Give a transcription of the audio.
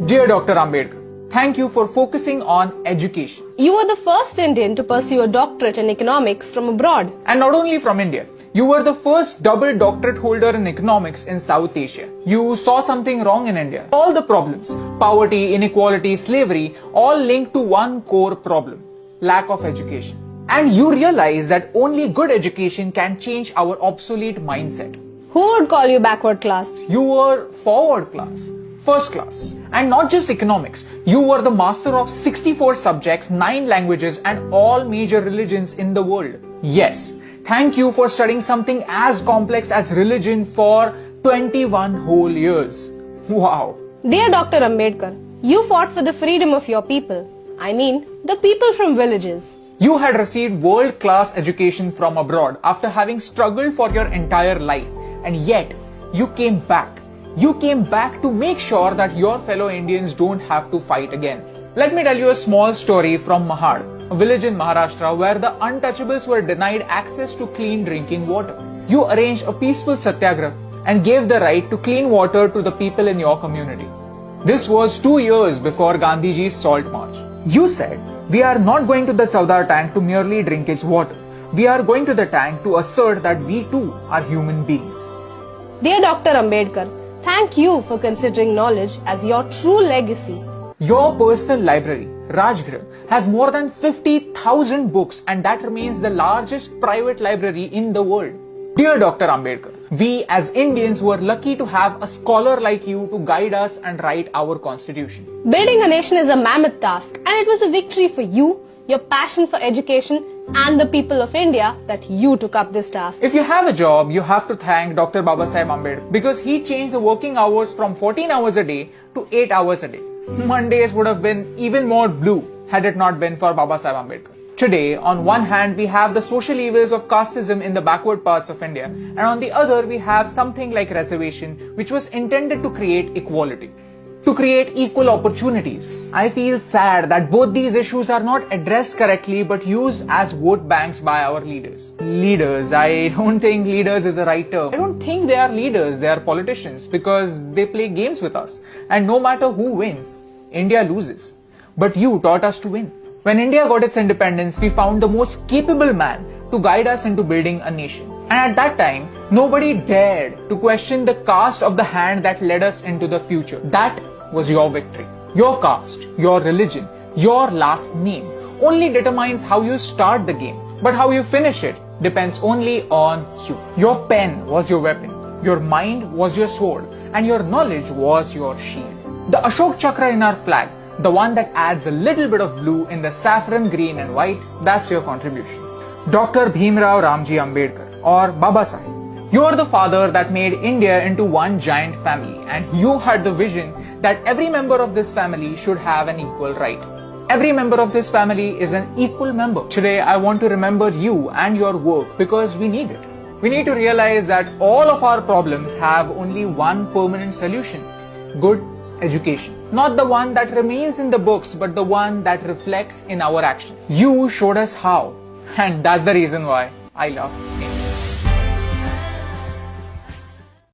Dear Dr. Ambedkar, thank you for focusing on education. You were the first Indian to pursue a doctorate in economics from abroad. And not only from India. You were the first double doctorate holder in economics in South Asia. You saw something wrong in India. All the problems, poverty, inequality, slavery, all linked to one core problem, lack of education. And you realized that only good education can change our obsolete mindset. Who would call you backward class? You were forward class, first class. And not just economics, you were the master of 64 subjects, 9 languages and all major religions in the world. Yes, thank you for studying something as complex as religion for 21 whole years. Wow. Dear Dr. Ambedkar, you fought for the freedom of your people. I mean, the people from villages. You had received world-class education from abroad after having struggled for your entire life. And yet, you came back. You came back to make sure that your fellow Indians don't have to fight again. Let me tell you a small story from Mahad, a village in Maharashtra where the untouchables were denied access to clean drinking water. You arranged a peaceful satyagraha and gave the right to clean water to the people in your community. This was 2 years before Gandhiji's Salt March. You said, we are not going to the Chowdar tank to merely drink its water. We are going to the tank to assert that we too are human beings. Dear Dr. Ambedkar, thank you for considering knowledge as your true legacy. Your personal library, Rajgriha, has more than 50,000 books and that remains the largest private library in the world. Dear Dr. Ambedkar, we as Indians were lucky to have a scholar like you to guide us and write our constitution. Building a nation is a mammoth task and it was a victory for you, your passion for education and the people of India that you took up this task. If you have a job, you have to thank Dr. BABASAHEB AMBEDKar because he changed the working hours from 14 hours a day to 8 hours a day. Mondays would have been even more blue had it not been for BABASAHEB AMBEDKar. Today, on one hand, we have the social evils of casteism in the backward parts of India, and on the other, we have something like reservation, which was intended to create equality, to create equal opportunities. I feel sad that both these issues are not addressed correctly but used as vote banks by our leaders. Leaders, I don't think leaders is the right term. I don't think they are leaders, they are politicians because they play games with us. And no matter who wins, India loses. But you taught us to win. When India got its independence, we found the most capable man to guide us into building a nation. And at that time, nobody dared to question the caste of the hand that led us into the future. That was your victory. Your caste, your religion, your last name only determines how you start the game. But how you finish it depends only on you. Your pen was your weapon, your mind was your sword, and your knowledge was your shield. The Ashok Chakra in our flag, the one that adds a little bit of blue in the saffron, green and white, that's your contribution. Dr. Bhimrao Ramji Ambedkar or Babasaheb. You are the father that made India into one giant family and you had the vision that every member of this family should have an equal right. Every member of this family is an equal member. Today I want to remember you and your work because we need it. We need to realize that all of our problems have only one permanent solution: good education. Not the one that remains in the books, but the one that reflects in our action. You showed us how, and that's the reason why I love you.